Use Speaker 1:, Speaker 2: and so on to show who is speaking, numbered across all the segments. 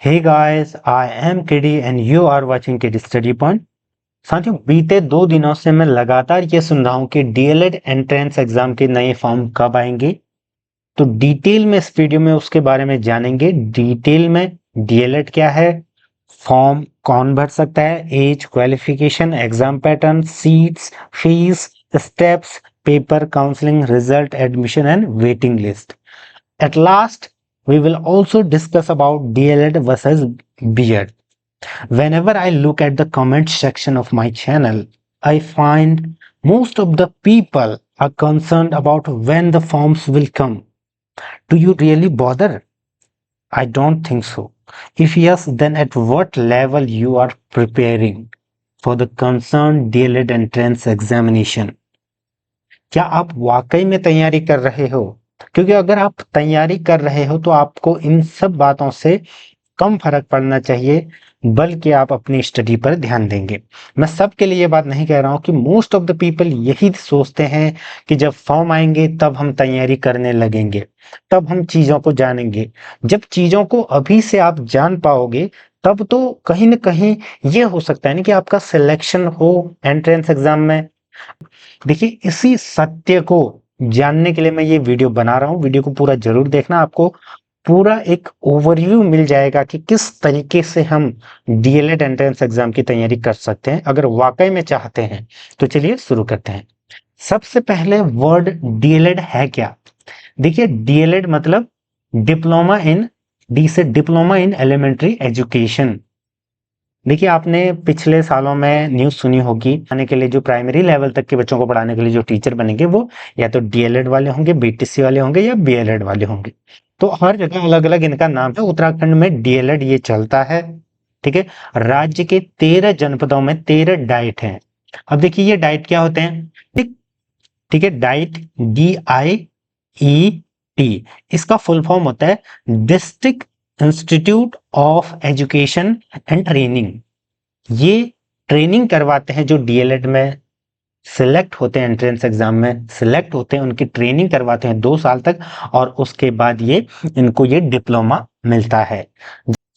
Speaker 1: Hey guys, I am KD and you are watching KD Study Point। साथियों, बीते 2 दिनों से मैं लगातार ये सुन रहा हूँ कि डीएलएड एंट्रेंस एग्जाम के नए फॉर्म कब आएंगे। तो डिटेल में इस वीडियो में उसके बारे में जानेंगे। डिटेल में डीएलएड क्या है, फॉर्म कौन भर सकता है, age, qualification, exam pattern, seats, fees, steps, paper, counselling, result, admission and waiting list. At last, we will also discuss about DLED versus B.Ed. Whenever I look at the comment section of my channel, I find most of the people are concerned about when the forms will come. Do you really bother? I don't think so. If yes, then at what level you are preparing for the concerned DLED entrance examination? क्या आप वाकई में तैयारी कर रहे हो? क्योंकि अगर आप तैयारी कर रहे हो तो आपको इन सब बातों से कम फर्क पड़ना चाहिए, बल्कि आप अपनी स्टडी पर ध्यान देंगे। मैं सबके लिए ये बात नहीं कह रहा हूं कि मोस्ट ऑफ द पीपल यही सोचते हैं कि जब फॉर्म आएंगे तब हम तैयारी करने लगेंगे, तब हम चीजों को जानेंगे। जब चीजों को अभी से आप जान पाओगे तब तो कहीं ना कहीं ये हो सकता है ना कि आपका सिलेक्शन हो एंट्रेंस एग्जाम में। देखिए, इसी सत्य को जानने के लिए मैं ये वीडियो बना रहा हूँ। वीडियो को पूरा जरूर देखना, आपको पूरा एक ओवरव्यू मिल जाएगा कि किस तरीके से हम डीएलएड एंट्रेंस एग्जाम की तैयारी कर सकते हैं अगर वाकई में चाहते हैं। तो चलिए शुरू करते हैं। सबसे पहले वर्ड डीएलएड है क्या? देखिए, डीएलएड मतलब डिप्लोमा इन, डी से डिप्लोमा इन एलिमेंट्री एजुकेशन। देखिए, आपने पिछले सालों में न्यूज़ सुनी होगी, आने के लिए जो प्राइमरी लेवल तक के बच्चों को पढ़ाने के लिए जो टीचर बनेंगे वो या तो डीएलएड वाले होंगे, बीटीसी वाले होंगे या बीएलएड वाले होंगे। तो हर जगह अलग अलग इनका नाम है। उत्तराखंड में डीएलएड ये चलता है, ठीक है। राज्य के 13 जनपदों में 13 डाइट हैं। अब देखिए, ये डाइट क्या होते हैं? ठीक, ठीक है। डाइट, DIET, इसका फुल फॉर्म होता है district institute of education and training. ये ट्रेनिंग करवाते हैं जो डीएलएड में सिलेक्ट होते हैं, एंट्रेंस एग्जाम में सिलेक्ट होते हैं, उनकी ट्रेनिंग करवाते हैं 2 साल तक, और उसके बाद ये इनको ये डिप्लोमा मिलता है।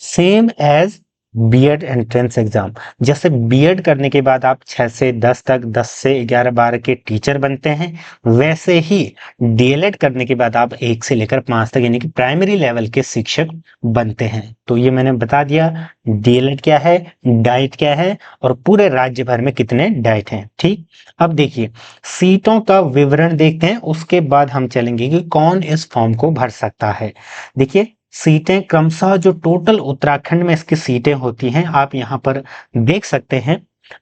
Speaker 1: Same as BEd entrance exam. जैसे बीएड करने के बाद आप 6 से 10 तक, 10 से 11 12 के टीचर बनते हैं, वैसे ही डीएलएड करने के बाद आप 1 से लेकर 5 तक यानी कि प्राइमरी लेवल के शिक्षक बनते हैं। तो ये मैंने बता दिया डीएलएड क्या है, डाइट क्या है, और पूरे राज्य भर में कितने डाइट हैं। ठीक, अब देखिए सीटों का विवरण देखते हैं, उसके बाद हम चलेंगे कि कौन इस फॉर्म को भर सकता है। देखिए, सीटें क्रमशः जो टोटल उत्तराखंड में इसकी सीटें होती हैं, आप यहाँ पर देख सकते हैं।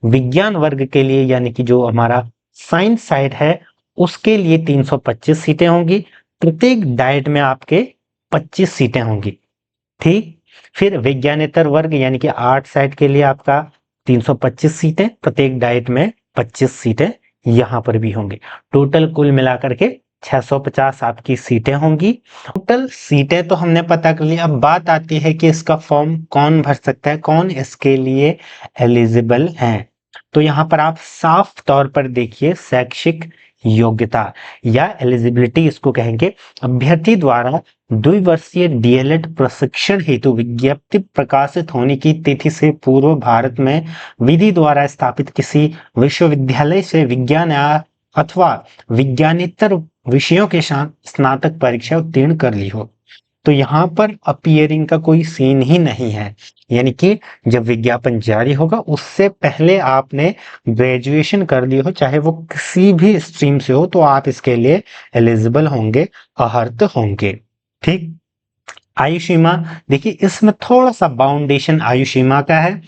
Speaker 1: विज्ञान वर्ग के लिए यानी कि जो हमारा साइंस साइड है उसके लिए 325 सीटें होंगी। प्रत्येक डाइट में आपके 25 सीटें होंगी। ठीक, फिर विज्ञानेतर वर्ग यानी कि आर्ट साइड के लिए आपका 325 सीटें, प्रत्येक डाइट में 25 सीटें यहाँ पर भी होंगी। टोटल कुल मिलाकर के 650 आपकी सीटें होंगी। टोटल सीटें तो हमने पता कर लिया। अब बात आती है कि इसका फॉर्म कौन भर सकता है, कौन इसके लिए एलिजिबल है। तो यहाँ पर आप साफ तौर पर देखिए, शैक्षिक योग्यता या एलिजिबिलिटी इसको कहेंगे। अभ्यर्थी द्वारा द्विवर्षीय डीएलएड प्रशिक्षण हेतु विज्ञप्ति प्रकाशित होने की तिथि से पूर्व भारत में विधि द्वारा स्थापित किसी विश्वविद्यालय से विज्ञान अथवा विज्ञानेतर विषयों के साथ स्नातक परीक्षा उत्तीर्ण कर ली हो। तो यहाँ पर अपीयरिंग का कोई सीन ही नहीं है, यानी कि जब विज्ञापन जारी होगा उससे पहले आपने ग्रेजुएशन कर ली हो, चाहे वो किसी भी स्ट्रीम से हो, तो आप इसके लिए एलिजिबल होंगे, अहर्त होंगे। ठीक, आयु सीमा देखिए, इसमें थोड़ा सा बाउंडेशन आयु सीमा का है।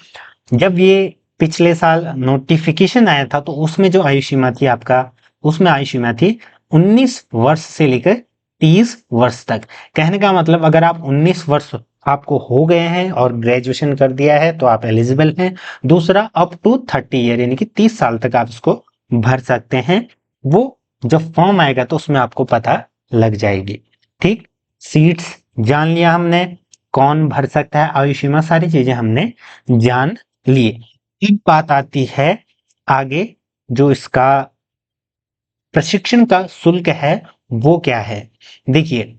Speaker 1: जब ये पिछले साल नोटिफिकेशन आया था तो उसमें जो आयु सीमा थी आपका, उसमें आयु सीमा थी 19 वर्ष से लेकर 30 वर्ष तक। कहने का मतलब, अगर आप 19 वर्ष आपको हो गए हैं और ग्रेजुएशन कर दिया है तो आप एलिजिबल हैं। दूसरा, अप टू 30 ईयर यानी कि 30 साल तक आप इसको भर सकते हैं। वो जब फॉर्म आएगा तो उसमें आपको पता लग जाएगी। ठीक, सीट्स जान लिया हमने, कौन भर सकता है, आयु सीमा, सारी चीजें हमने जान लिए। एक बात आती है आगे, जो इसका प्रशिक्षण का शुल्क है वो क्या है। देखिए,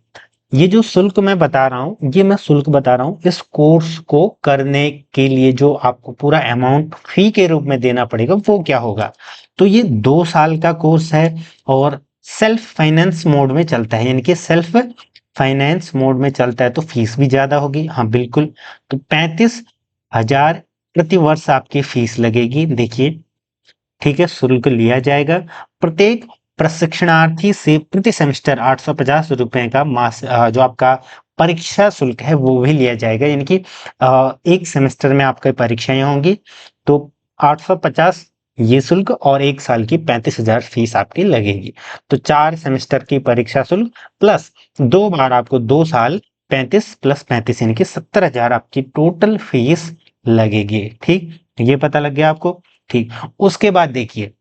Speaker 1: ये जो शुल्क मैं बता रहा हूँ, ये मैं शुल्क बता रहा हूँ इस कोर्स को करने के लिए जो आपको पूरा अमाउंट फी के रूप में देना पड़ेगा वो क्या होगा। तो ये 2 साल का कोर्स है और सेल्फ फाइनेंस मोड में चलता है, यानी कि सेल्फ फाइनेंस मोड में चलता है, तो फीस भी ज्यादा होगी। हाँ बिल्कुल, तो 35,000 प्रति वर्ष आपकी फीस लगेगी। देखिए, ठीक है, शुल्क लिया जाएगा। प्रत्येक प्रशिक्षणार्थी से प्रति सेमेस्टर 850 रुपए का जो आपका परीक्षा शुल्क है वो भी लिया जाएगा, यानी कि एक सेमेस्टर में आपकी परीक्षाएं होंगी, तो 850 ये शुल्क और 1 साल की 35,000 फीस आपकी लगेगी। तो 4 सेमेस्टर की परीक्षा शुल्क प्लस 2 बार आपको 2 साल 35 प्लस 35 यानी कि 70,000 आपकी टोटल फीस लगेगी। ठीक, ये पता लग गया आपको। ठीक, उसके बाद देखिए,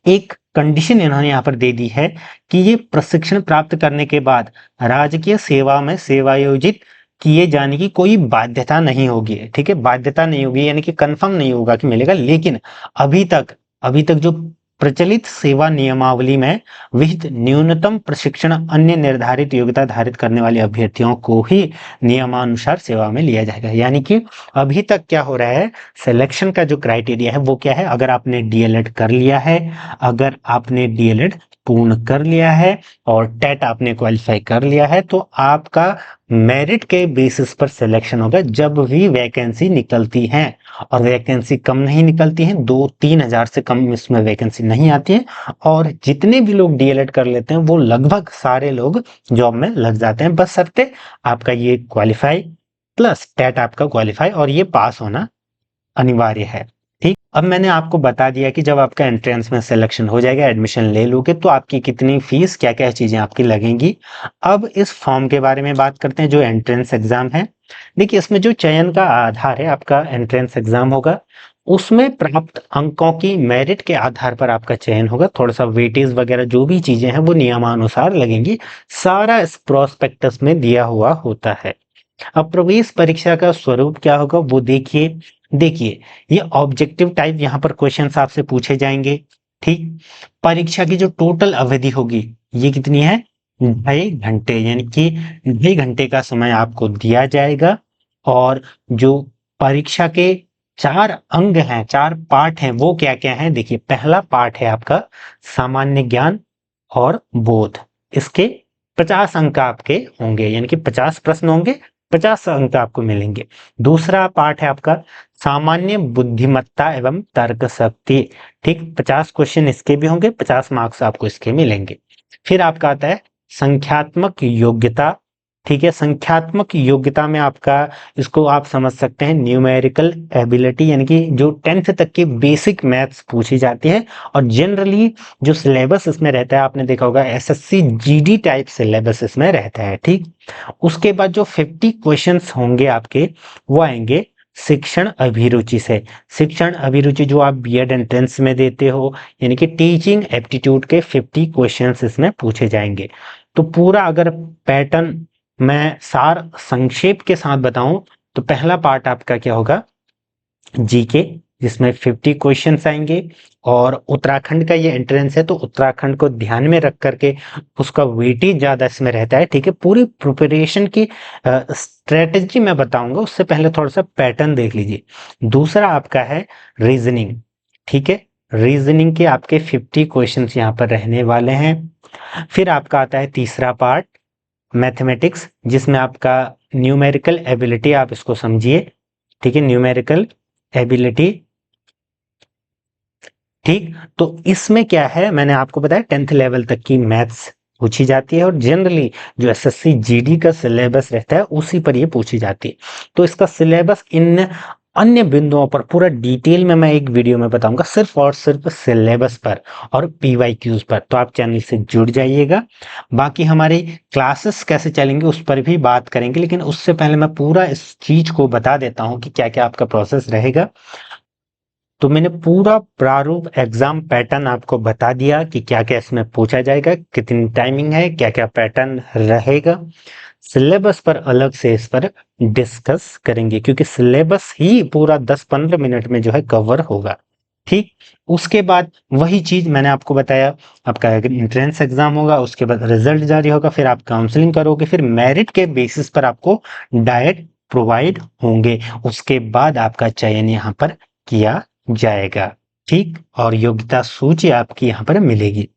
Speaker 1: एक कंडीशन इन्होंने यहाँ पर दे दी है कि ये प्रशिक्षण प्राप्त करने के बाद राजकीय सेवा में सेवायोजित किए जाने की कोई बाध्यता नहीं होगी। ठीक है, बाध्यता नहीं होगी यानी कि कंफर्म नहीं होगा कि मिलेगा, लेकिन अभी तक जो प्रचलित सेवा नियमावली में विहित न्यूनतम प्रशिक्षण अन्य निर्धारित योग्यता धारित करने वाले अभ्यर्थियों को ही नियमानुसार सेवा में लिया जाएगा। यानी कि अभी तक क्या हो रहा है, सिलेक्शन का जो क्राइटेरिया है वो क्या है, अगर आपने डीएलएड कर लिया है, अगर आपने डीएलएड पूर्ण कर लिया है और टेट आपने क्वालिफाई कर लिया है, तो आपका मेरिट के बेसिस पर सिलेक्शन होगा जब भी वैकेंसी निकलती है। और वैकेंसी कम नहीं निकलती है, 2-3 हजार से कम इसमें वैकेंसी नहीं आती है, और जितने भी लोग डीएलएड कर लेते हैं वो लगभग सारे लोग जॉब में लग जाते हैं, बस शर्ते आपका ये क्वालिफाई प्लस टेट आपका क्वालिफाई और ये पास होना अनिवार्य है। ठीक, अब मैंने आपको बता दिया कि जब आपका एंट्रेंस में सिलेक्शन हो जाएगा, एडमिशन ले लोगे, तो आपकी कितनी फीस, क्या क्या चीजें आपकी लगेंगी। अब इस फॉर्म के बारे में बात करते हैं जो एंट्रेंस एग्जाम है। देखिए, इसमें जो चयन का आधार है आपका एंट्रेंस एग्जाम होगा, उसमें प्राप्त अंकों की मेरिट के आधार पर आपका चयन होगा। थोड़ा सा वेटेज वगैरह जो भी चीजें हैं वो नियमानुसार लगेंगी, सारा इस प्रोस्पेक्टस में दिया हुआ होता है। अब प्रवेश परीक्षा का स्वरूप क्या होगा वो देखिए, ये ऑब्जेक्टिव टाइप यहाँ पर क्वेश्चंस आपसे पूछे जाएंगे। ठीक, परीक्षा की जो टोटल अवधि होगी ये कितनी है, 2.5 घंटे, यानी कि 2.5 घंटे का समय आपको दिया जाएगा। और जो परीक्षा के 4 अंग हैं, 4 पार्ट हैं, वो क्या क्या हैं, देखिए, पहला पार्ट है आपका सामान्य ज्ञान और बोध। इसके 50 अंक आपके होंगे, यानी कि 50 प्रश्न होंगे, 50 अंक आपको मिलेंगे। दूसरा पार्ट है आपका सामान्य बुद्धिमत्ता एवं तर्क शक्ति। ठीक, 50 क्वेश्चन इसके भी होंगे, 50 मार्क्स आपको इसके मिलेंगे। फिर आपका आता है संख्यात्मक योग्यता। ठीक है, संख्यात्मक योग्यता में आपका, इसको आप समझ सकते हैं न्यूमेरिकल एबिलिटी, यानी कि जो 10th तक की बेसिक मैथ्स पूछी जाती है। और जनरली जो सिलेबस इसमें रहता है, आपने देखा होगा एसएससी जीडी टाइप सिलेबस इसमें रहता है। ठीक, उसके बाद जो 50 क्वेश्चंस होंगे आपके, वो आएंगे शिक्षण अभिरुचि से। शिक्षण अभिरुचि जो आप बीएड एंट्रेंस में देते हो, यानी कि टीचिंग एप्टीट्यूड के 50 क्वेश्चंस इसमें पूछे जाएंगे। तो पूरा अगर पैटर्न मैं सार संक्षेप के साथ बताऊं, तो पहला पार्ट आपका क्या होगा, जीके, जिसमें 50 क्वेश्चंस आएंगे। और उत्तराखंड का ये एंट्रेंस है, तो उत्तराखंड को ध्यान में रख करके उसका वेटेज ज्यादा इसमें रहता है। ठीक है, पूरी प्रिपरेशन की स्ट्रेटेजी मैं बताऊंगा, उससे पहले थोड़ा सा पैटर्न देख लीजिए। दूसरा आपका है रीजनिंग। ठीक है, रीजनिंग के आपके 50 क्वेश्चंस यहाँ पर रहने वाले हैं। फिर आपका आता है तीसरा पार्ट मैथमेटिक्स, जिसमें आपका न्यूमेरिकल एबिलिटी, आप इसको समझिए। ठीक है, न्यूमेरिकल एबिलिटी। ठीक, तो इसमें क्या है, मैंने आपको बताया 10th लेवल तक की मैथ्स पूछी जाती है, और जनरली जो एसएससी जीडी का सिलेबस रहता है उसी पर ये पूछी जाती है। तो इसका सिलेबस इन अन्य बिंदुओं पर पूरा डिटेल में मैं एक वीडियो में बताऊंगा, सिर्फ और सिर्फ सिलेबस पर और पीवाईक्यूज पर। तो आप चैनल से जुड़ जाइएगा। बाकी हमारी क्लासेस कैसे चलेंगे उस पर भी बात करेंगे, लेकिन उससे पहले मैं पूरा इस चीज को बता देता हूं कि क्या क्या आपका प्रोसेस रहेगा। तो मैंने पूरा प्रारूप एग्जाम पैटर्न आपको बता दिया कि क्या क्या इसमें पूछा जाएगा, कितनी टाइमिंग है, क्या क्या पैटर्न रहेगा। सिलेबस पर अलग से इस पर डिस्कस करेंगे, क्योंकि सिलेबस ही पूरा 10-15 मिनट में जो है कवर होगा। ठीक, उसके बाद वही चीज मैंने आपको बताया, आपका एंट्रेंस एग्जाम होगा, उसके बाद रिजल्ट जारी होगा, फिर आप काउंसलिंग करोगे, फिर मेरिट के बेसिस पर आपको डायरेक्ट प्रोवाइड होंगे, उसके बाद आपका चयन यहाँ पर किया जाएगा। ठीक, और योग्यता सूची आपकी यहाँ पर मिलेगी।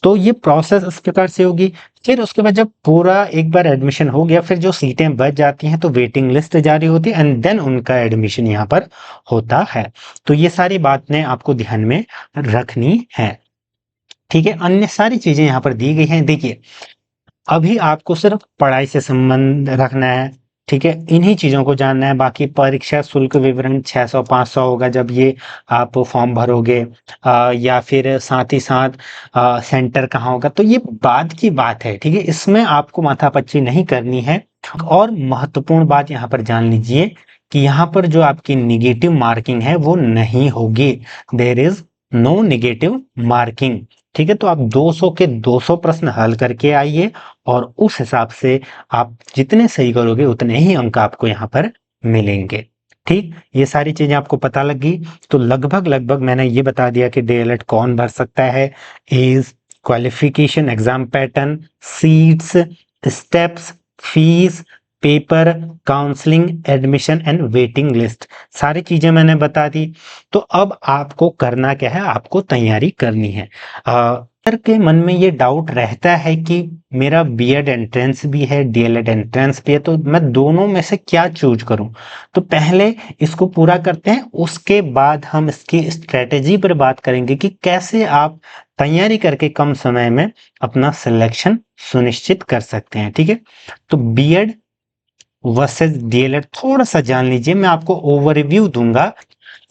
Speaker 1: तो ये प्रोसेस इस प्रकार से होगी। फिर उसके बाद जब पूरा एक बार एडमिशन हो गया, फिर जो सीटें बच जाती हैं तो वेटिंग लिस्ट जारी होती है एंड देन उनका एडमिशन यहाँ पर होता है। तो ये सारी बातें आपको ध्यान में रखनी है। ठीक है, अन्य सारी चीजें यहाँ पर दी गई हैं। देखिए, अभी आपको सिर्फ पढ़ाई से संबंध रखना है। ठीक है, इन्हीं चीजों को जानना है। बाकी परीक्षा शुल्क विवरण 600 500 होगा जब ये आप फॉर्म भरोगे, या फिर साथ ही साथ सेंटर कहाँ होगा, तो ये बाद की बात है। ठीक है, इसमें आपको माथापच्ची नहीं करनी है। और महत्वपूर्ण बात यहाँ पर जान लीजिए कि यहाँ पर जो आपकी निगेटिव मार्किंग है वो नहीं होगी। There is no negative marking. ठीक है, तो आप 200 के 200 प्रश्न हल करके आइए और उस हिसाब से आप जितने सही करोगे उतने ही अंक आपको यहाँ पर मिलेंगे। ठीक, ये सारी चीजें आपको पता लगी। तो लगभग लगभग मैंने ये बता दिया कि डीएलएड कौन भर सकता है, age, qualification, exam pattern, seats, steps, fees, paper, counselling, admission and waiting list, सारी चीजें मैंने बता दी। तो अब आपको करना क्या है, आपको तैयारी करनी है। सर के मन में ये डाउट रहता है कि मेरा बीएड एंट्रेंस भी है, डीएलएड एंट्रेंस भी है, तो मैं दोनों में से क्या चूज करूं। तो पहले इसको पूरा करते हैं, उसके बाद हम इसकी स्ट्रेटेजी पर बात करेंगे कि कैसे आप तैयारी करके कम समय में अपना सिलेक्शन सुनिश्चित कर सकते हैं। ठीक है, तो बीएड वर्सेस डीएलएड थोड़ा सा जान लीजिए, मैं आपको ओवरव्यू दूंगा।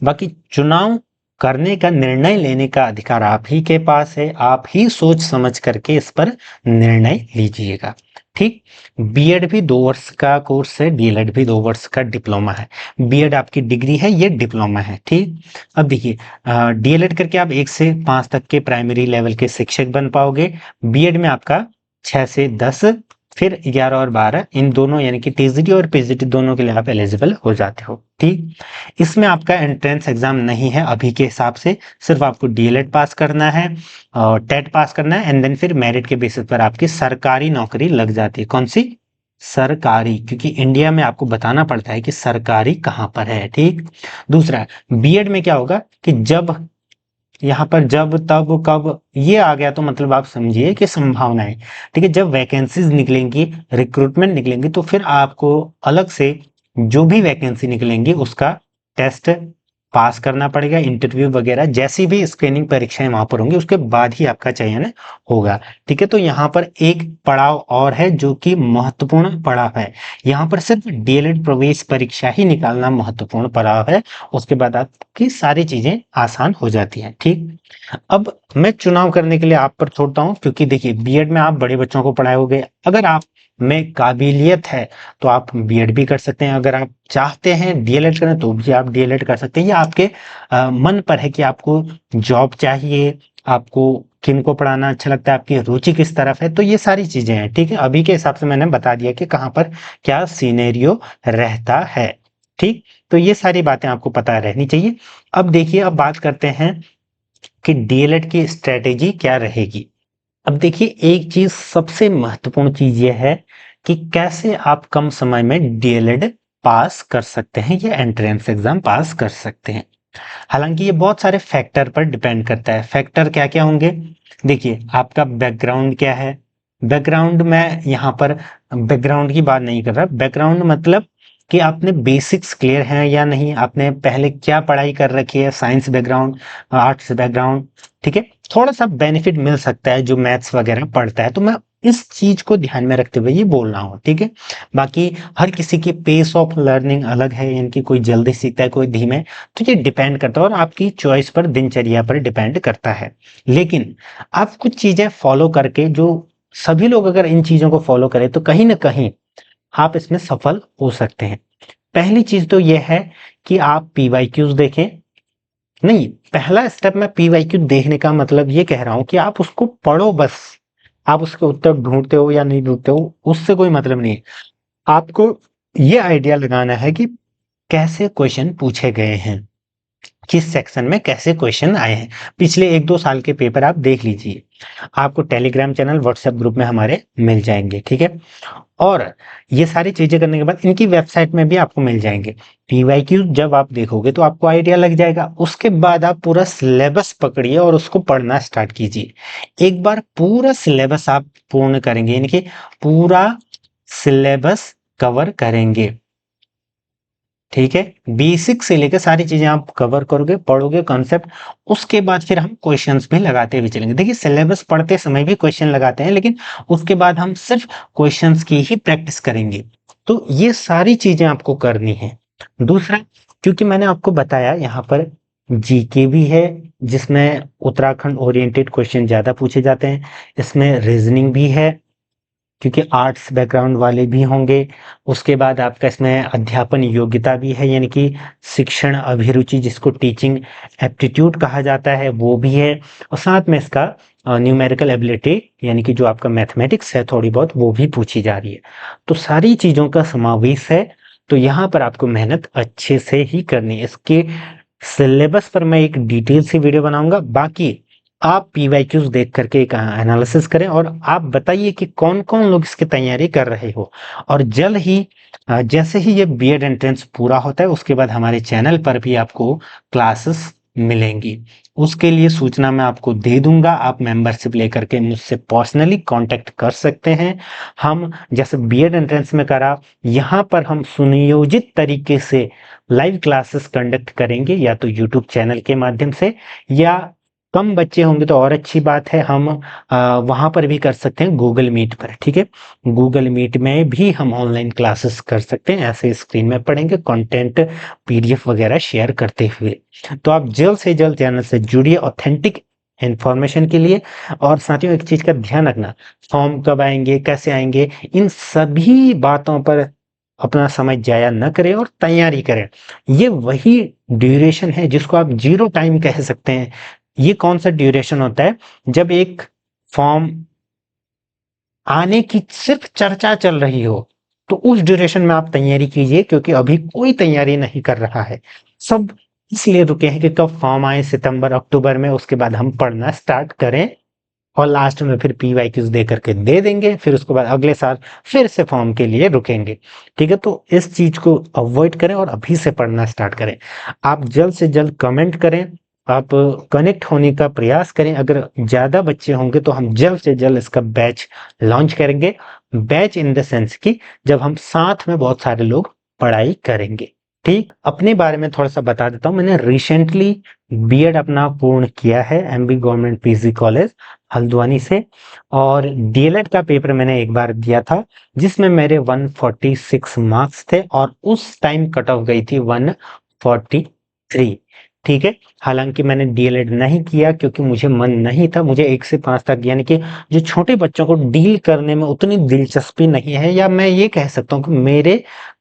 Speaker 1: बाकी चुनाव करने का, निर्णय लेने का अधिकार आप ही के पास है, आप ही सोच समझ करके इस पर निर्णय लीजिएगा। ठीक, बीएड भी 2 वर्ष का कोर्स है, डीएलएड भी 2 वर्ष का डिप्लोमा है। बीएड आपकी डिग्री है, ये डिप्लोमा है। ठीक, अब देखिए, डीएलएड करके आप 1 से 5 तक के प्राइमरी लेवल के शिक्षक बन पाओगे। बीएड में आपका 6 से 10, फिर 11 और 12, इन दोनों यानी कि टीजीटी और पीजीटी दोनों के लिए आप एलिजिबल हो जाते हो। ठीक, इसमें आपका एंट्रेंस एग्जाम नहीं है अभी के हिसाब से, सिर्फ आपको डीएलएड पास करना है और टेट पास करना है एंड देन फिर मेरिट के बेसिस पर आपकी सरकारी नौकरी लग जाती है। कौन सी? सरकारी, क्योंकि इंडिया में आपको बताना पड़ता है कि सरकारी कहाँ पर है। ठीक, दूसरा, बीएड में क्या होगा कि जब यहाँ पर जब तब कब ये आ गया तो मतलब आप समझिए कि संभावनाएं। ठीक है, जब वैकेंसीज निकलेंगी, रिक्रूटमेंट निकलेंगी, तो फिर आपको अलग से जो भी वैकेंसी निकलेंगी उसका टेस्ट पास करना पड़ेगा, इंटरव्यू वगैरह जैसी भी स्क्रीनिंग परीक्षाएं वहां पर होंगी उसके बाद ही आपका चयन होगा। ठीक है, तो यहाँ पर एक पड़ाव और है जो कि महत्वपूर्ण पड़ाव है। यहाँ पर सिर्फ डीएलएड प्रवेश परीक्षा ही निकालना महत्वपूर्ण पड़ाव है, उसके बाद आपकी सारी चीजें आसान हो जाती हैं। ठीक, अब मैं चुनाव करने के लिए आप पर छोड़ता हूं, क्योंकि देखिए बीएड में आप बड़े बच्चों को पढ़ाओगे, अगर आप में काबिलियत है तो आप बीएड भी कर सकते हैं, अगर आप चाहते हैं डीएलएड करें तो भी आप डीएलएड कर सकते हैं। ये आपके मन पर है कि आपको जॉब चाहिए, आपको किन को पढ़ाना अच्छा लगता है, आपकी रुचि किस तरफ है, तो ये सारी चीजें हैं। ठीक है, अभी के हिसाब से मैंने बता दिया कि कहाँ पर क्या सीनेरियो रहता है। ठीक, तो ये सारी बातें आपको पता रहनी चाहिए। अब देखिए, अब बात करते हैं कि डीएलएड की स्ट्रेटेजी क्या रहेगी। अब देखिए, एक चीज सबसे महत्वपूर्ण चीज यह है कि कैसे आप कम समय में डीएलएड पास कर सकते हैं या एंट्रेंस एग्जाम पास कर सकते हैं। हालांकि ये बहुत सारे फैक्टर पर डिपेंड करता है। फैक्टर क्या क्या होंगे? देखिए, आपका बैकग्राउंड क्या है। बैकग्राउंड में यहाँ पर बैकग्राउंड की बात नहीं कर रहा, बैकग्राउंड मतलब कि आपने बेसिक्स क्लियर हैं या नहीं, आपने पहले क्या पढ़ाई कर रखी है, साइंस बैकग्राउंड, आर्ट्स बैकग्राउंड। ठीक है, थोड़ा सा बेनिफिट मिल सकता है जो मैथ्स वगैरह पढ़ता है, तो मैं इस चीज को ध्यान में रखते हुए ये बोल रहा हूँ। ठीक है, बाकी हर किसी की पेस ऑफ लर्निंग अलग है, इनकी कोई जल्दी सीखता है, कोई धीमे, तो ये डिपेंड करता है और आपकी चॉइस पर, दिनचर्या पर डिपेंड करता है। लेकिन आप कुछ चीजें फॉलो करके, जो सभी लोग अगर इन चीजों को फॉलो करें तो कहीं ना कहीं आप इसमें सफल हो सकते हैं। पहली चीज तो यह है कि आप पीवाईक्यूज देखें। नहीं, पहला स्टेप मैं पीवाईक्यू देखने का मतलब ये कह रहा हूं कि आप उसको पढ़ो बस। आप उसके उत्तर ढूंढते हो या नहीं ढूंढते हो उससे कोई मतलब नहीं है। आपको ये आइडिया लगाना है कि कैसे क्वेश्चन पूछे गए हैं। किस सेक्शन में कैसे क्वेश्चन आए हैं। पिछले 1-2 साल के पेपर आप देख लीजिए, आपको टेलीग्राम चैनल, व्हाट्सएप ग्रुप में हमारे मिल जाएंगे, ठीक है। और ये सारी चीजें करने के बाद इनकी वेबसाइट में भी आपको मिल जाएंगे। पीवाईक्यू जब आप देखोगे तो आपको आइडिया लग जाएगा। उसके बाद आप पूरा सिलेबस पकड़िए और उसको पढ़ना स्टार्ट कीजिए। एक बार पूरा सिलेबस आप पूर्ण करेंगे, यानी कि पूरा सिलेबस कवर करेंगे, ठीक है। बेसिक से लेकर सारी चीजें आप कवर करोगे, पढ़ोगे कॉन्सेप्ट, उसके बाद फिर हम क्वेश्चंस भी लगाते हुए चलेंगे। देखिए सिलेबस पढ़ते समय भी क्वेश्चन लगाते हैं, लेकिन उसके बाद हम सिर्फ क्वेश्चंस की ही प्रैक्टिस करेंगे। तो ये सारी चीजें आपको करनी है। दूसरा, क्योंकि मैंने आपको बताया यहाँ पर जीके भी है, जिसमें उत्तराखंड ओरिएंटेड क्वेश्चन ज्यादा पूछे जाते हैं। इसमें रीजनिंग भी है, क्योंकि आर्ट्स बैकग्राउंड वाले भी होंगे। उसके बाद आपका इसमें अध्यापन योग्यता भी है, यानी कि शिक्षण अभिरुचि, जिसको टीचिंग एप्टीट्यूड कहा जाता है, वो भी है। और साथ में इसका न्यूमेरिकल एबिलिटी, यानी कि जो आपका मैथमेटिक्स है थोड़ी बहुत, वो भी पूछी जा रही है। तो सारी चीजों का समावेश है। तो यहाँ पर आपको मेहनत अच्छे से ही करनी है। इसके सिलेबस पर मैं एक डिटेल से वीडियो बनाऊंगा। बाकी आप पीवाईक्यूज देख करके एक एनालिसिस करें और आप बताइए कि कौन कौन लोग इसकी तैयारी कर रहे हो। और जल्द ही जैसे ही ये बीएड एंट्रेंस पूरा होता है, उसके बाद हमारे चैनल पर भी आपको क्लासेस मिलेंगी। उसके लिए सूचना मैं आपको दे दूंगा। आप मेंबरशिप लेकर के मुझसे पर्सनली कांटेक्ट कर सकते हैं। हम जैसे बीएड एंट्रेंस में करा, यहाँ पर हम सुनियोजित तरीके से लाइव क्लासेस कंडक्ट करेंगे, या तो यूट्यूब चैनल के माध्यम से, या कम बच्चे होंगे तो और अच्छी बात है, हम वहां पर भी कर सकते हैं, गूगल मीट पर, ठीक है। गूगल मीट में भी हम ऑनलाइन क्लासेस कर सकते हैं, ऐसे स्क्रीन में पढ़ेंगे, कंटेंट पीडीएफ वगैरह शेयर करते हुए। तो आप जल्द से जल्द चैनल से जुड़िए ऑथेंटिक इंफॉर्मेशन के लिए। और साथियों, एक चीज का ध्यान रखना, फॉर्म कब आएंगे, कैसे आएंगे, इन सभी बातों पर अपना समय जाया न करें और तैयारी करें। ये वही ड्यूरेशन है जिसको आप जीरो टाइम कह सकते हैं। ये कौन सा ड्यूरेशन होता है? जब एक फॉर्म आने की सिर्फ चर्चा चल रही हो, तो उस ड्यूरेशन में आप तैयारी कीजिए, क्योंकि अभी कोई तैयारी नहीं कर रहा है। सब इसलिए रुके हैं कि कब फॉर्म आए सितंबर अक्टूबर में, उसके बाद हम पढ़ना स्टार्ट करें और लास्ट में फिर पीवाईक्यूज दे करके दे देंगे, फिर उसके बाद अगले साल फिर से फॉर्म के लिए रुकेंगे, ठीक है। तो इस चीज को अवॉइड करें और अभी से पढ़ना स्टार्ट करें। आप जल्द से जल्द कमेंट करें, आप कनेक्ट होने का प्रयास करें। अगर ज्यादा बच्चे होंगे तो हम जल्द से जल्द इसका बैच लॉन्च करेंगे। बैच इन द सेंस कि जब हम साथ में बहुत सारे लोग पढ़ाई करेंगे, ठीक। अपने बारे में थोड़ा सा बता देता हूँ। मैंने रिसेंटली बीएड अपना पूर्ण किया है, MB government PG college Haldwani से। और डीएलएड का पेपर मैंने एक बार दिया था, जिसमें मेरे 146 मार्क्स थे, और उस टाइम कट ऑफ गई थी 143, ठीक है। हालांकि मैंने डीएलएड नहीं किया, क्योंकि मुझे मन नहीं था। मुझे 1 से 5 तक, यानी कि जो छोटे बच्चों को डील करने में उतनी दिलचस्पी नहीं है, या मैं ये कह सकता हूँ कि मेरे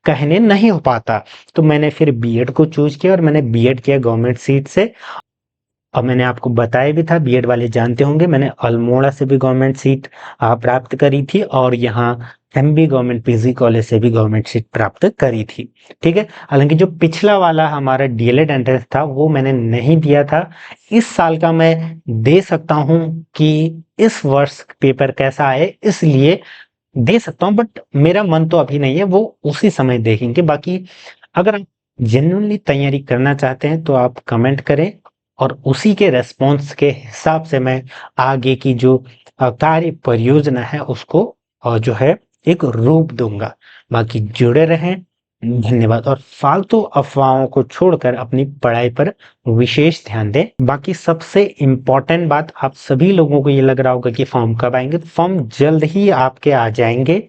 Speaker 1: कहने नहीं हो पाता। तो मैंने फिर बीएड को चूज किया, और मैंने बीएड किया गवर्नमेंट सीट से। और मैंने आपको बताया भी था, बीएड वाले जानते होंगे, मैंने अल्मोड़ा से भी गवर्नमेंट सीट प्राप्त करी थी, और यहाँ एमबी गवर्नमेंट पीजी कॉलेज से भी गवर्नमेंट सीट प्राप्त करी थी, ठीक है। हालांकि जो पिछला वाला हमारा डीएलएड एंट्रेंस था, वो मैंने नहीं दिया था। इस साल का मैं दे सकता हूँ कि इस वर्ष पेपर कैसा आए, इसलिए दे सकता हूँ, बट मेरा मन तो अभी नहीं है, वो उसी समय देखेंगे। बाकी अगर आप जेन्युइनली तैयारी करना चाहते हैं तो आप कमेंट करें, और उसी के रेस्पॉन्स के हिसाब से मैं आगे की जो कार्य परियोजना है उसको जो है एक रूप दूंगा। बाकी जुड़े रहें, धन्यवाद। और फालतू अफवाहों को छोड़कर अपनी पढ़ाई पर विशेष ध्यान दें। बाकी सबसे इम्पोर्टेंट बात, आप सभी लोगों को ये लग रहा होगा कि फॉर्म कब आएंगे, तो फॉर्म जल्द ही आपके आ जाएंगे।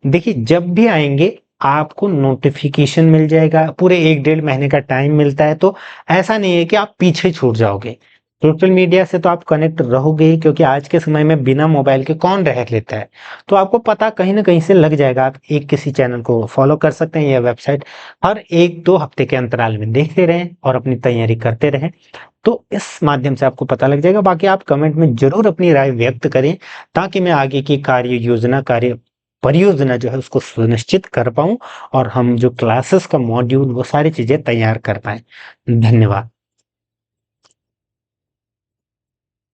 Speaker 1: देखिए जब भी आएंगे आपको नोटिफिकेशन मिल जाएगा। पूरे 1-1.5 महीने का टाइम मिलता है, तो ऐसा नहीं है कि आप पीछे छूट जाओगे। सोशल मीडिया से तो आप कनेक्ट रहोगे ही, क्योंकि आज के समय में बिना मोबाइल के कौन रह लेता है। तो आपको पता कहीं ना कहीं से लग जाएगा। आप एक किसी चैनल को फॉलो कर सकते हैं, या वेबसाइट हर 1-2 हफ्ते के अंतराल में देखते रहें और अपनी तैयारी करते रहें, तो इस माध्यम से आपको पता लग जाएगा। बाकी आप कमेंट में जरूर अपनी राय व्यक्त करें, ताकि मैं आगे की कार्य परियोजना जो है उसको सुनिश्चित कर पाऊं, और हम जो क्लासेस का मॉड्यूल वो सारी चीजें तैयार कर पाए। धन्यवाद।